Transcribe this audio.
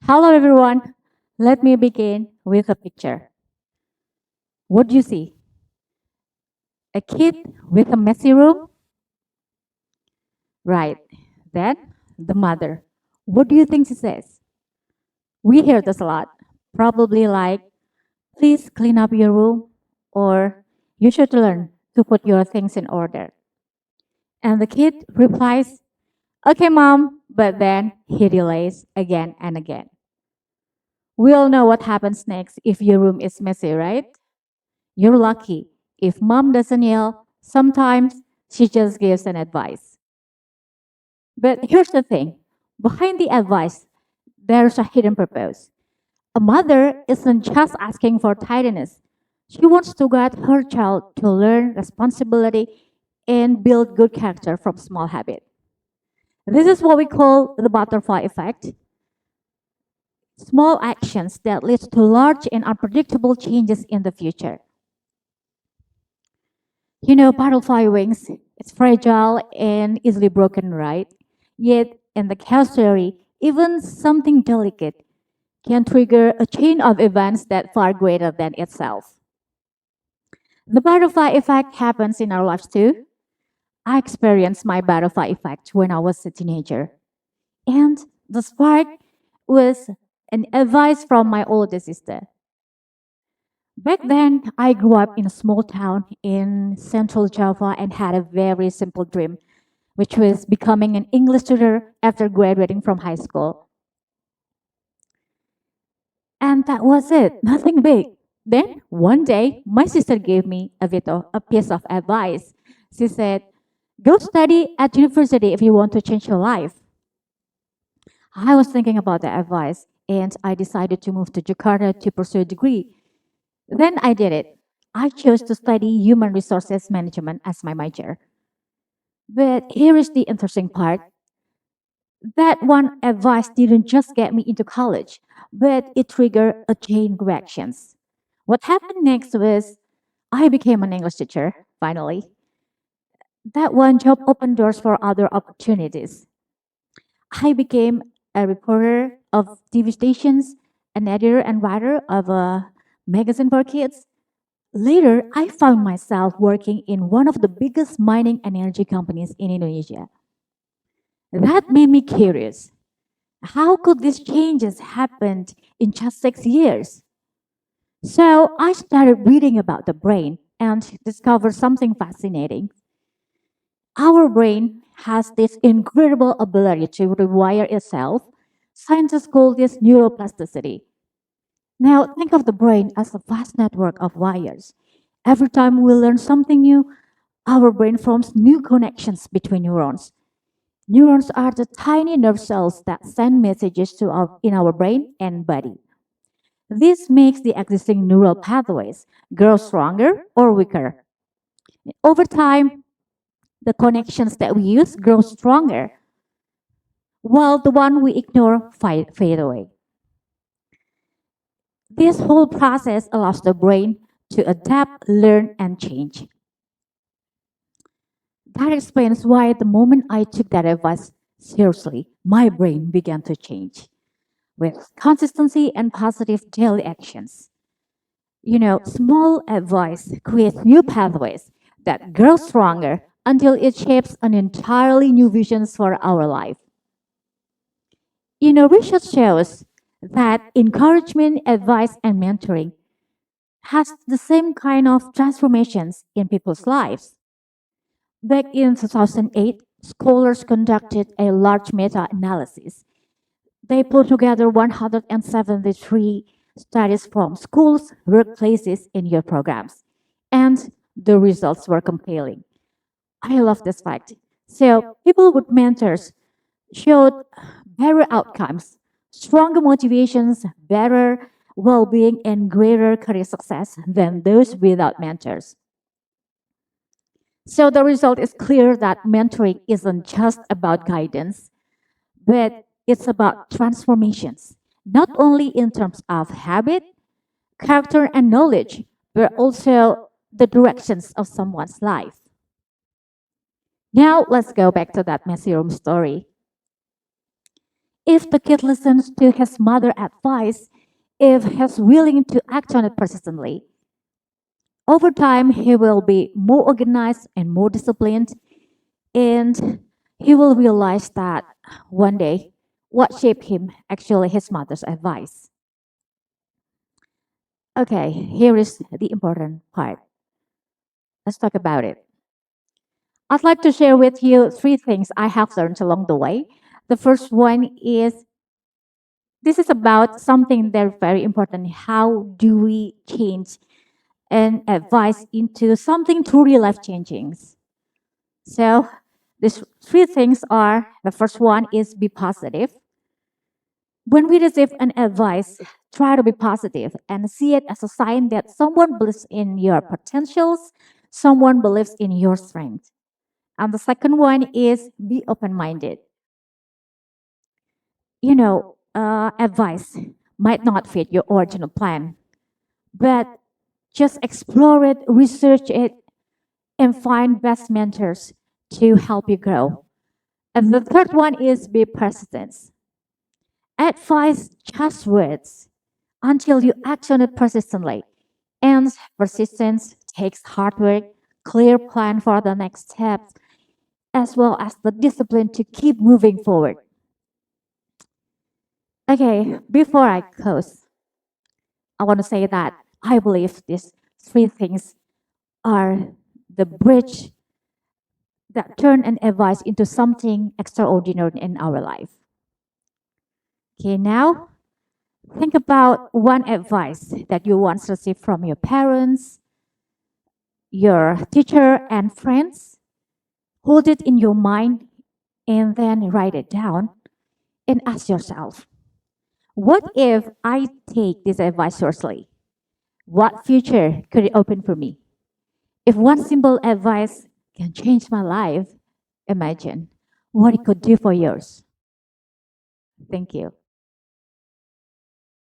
Hello, everyone. Let me begin with a picture. What do you see? A kid with a messy room? Right. Then the mother. What do you think she says? We hear this a lot. Probably like, please clean up your room, or you should learn to put your things in order. And the kid replies, okay, mom, but then he delays again and again. We all know what happens next if your room is messy, right? You're lucky. If mom doesn't yell, sometimes she just gives an advice. But here's the thing, behind the advice, there's a hidden purpose. A mother isn't just asking for tidiness, she wants to guide her child to learn responsibility and build good character from small habits. This is what we call the butterfly effect. Small actions that lead to large and unpredictable changes in the future. Butterfly wings, it's fragile and easily broken, right? Yet, in the chaos theory, even something delicate can trigger a chain of events that far greater than itself. The butterfly effect happens in our lives too. I experienced my butterfly effect when I was a teenager. And the spark was an advice from my older sister. Back then, I grew up in a small town in central Java and had a very simple dream, which was becoming an English tutor after graduating from high school. And that was it, nothing big. Then, one day, my sister gave me a piece of advice. She said, go study at university if you want to change your life. I was thinking about the advice and I decided to move to Jakarta to pursue a degree. Then I did it. I chose to study human resources management as my major. But here is the interesting part. That one advice didn't just get me into college, but it triggered a chain reactions. What happened next was I became an English teacher, finally. That one job opened doors for other opportunities. I became a reporter of TV stations, an editor and writer of a magazine for kids. Later, I found myself working in one of the biggest mining and energy companies in Indonesia. That made me curious. How could these changes happen in just 6 years? So I started reading about the brain and discovered something fascinating. Our brain has this incredible ability to rewire itself. Scientists call this neuroplasticity. Now, think of the brain as a vast network of wires. Every time we learn something new, our brain forms new connections between neurons. Neurons are the tiny nerve cells that send messages in our brain and body. This makes the existing neural pathways grow stronger or weaker. Over time, the connections that we use grow stronger, while the one we ignore fade away. This whole process allows the brain to adapt, learn, and change. That explains why the moment I took that advice seriously, my brain began to change with consistency and positive daily actions. Small advice creates new pathways that grow stronger until it shapes an entirely new visions for our life. Research shows that encouragement, advice, and mentoring has the same kind of transformations in people's lives. Back in 2008, scholars conducted a large meta-analysis. They put together 173 studies from schools, workplaces, and youth programs. And the results were compelling. I love this fact. So, people with mentors showed better outcomes, stronger motivations, better well being, and greater career success than those without mentors. So, the result is clear that mentoring isn't just about guidance, but it's about transformations, not only in terms of habit, character, and knowledge, but also the directions of someone's life. Now, let's go back to that messy room story. If the kid listens to his mother advice, if he's willing to act on it persistently, over time he will be more organized and more disciplined, and he will realize that one day what shaped him actually his mother's advice. Okay, here is the important part. Let's talk about it. I'd like to share with you three things I have learned along the way. The first one is this is about something that's very important. How do we change an advice into something truly life changing? So, these three things are the first one is be positive. When we receive an advice, try to be positive and see it as a sign that someone believes in your potentials, someone believes in your strength. And the second one is be open minded. Advice might not fit your original plan, but just explore it, research it, and find best mentors to help you grow. And the third one is be persistent. Advise just words until you act on it persistently. And persistence takes hard work, clear plan for the next steps, as well as the discipline to keep moving forward. Okay, before I close, I want to say that I believe these three things are the bridge that turn an advice into something extraordinary in our life. Okay, now think about one advice that you once received from your parents, your teacher, and friends. Hold it in your mind and then write it down and ask yourself, what if I take this advice seriously? What future could it open for me? If one simple advice can change my life, imagine what it could do for yours. Thank you.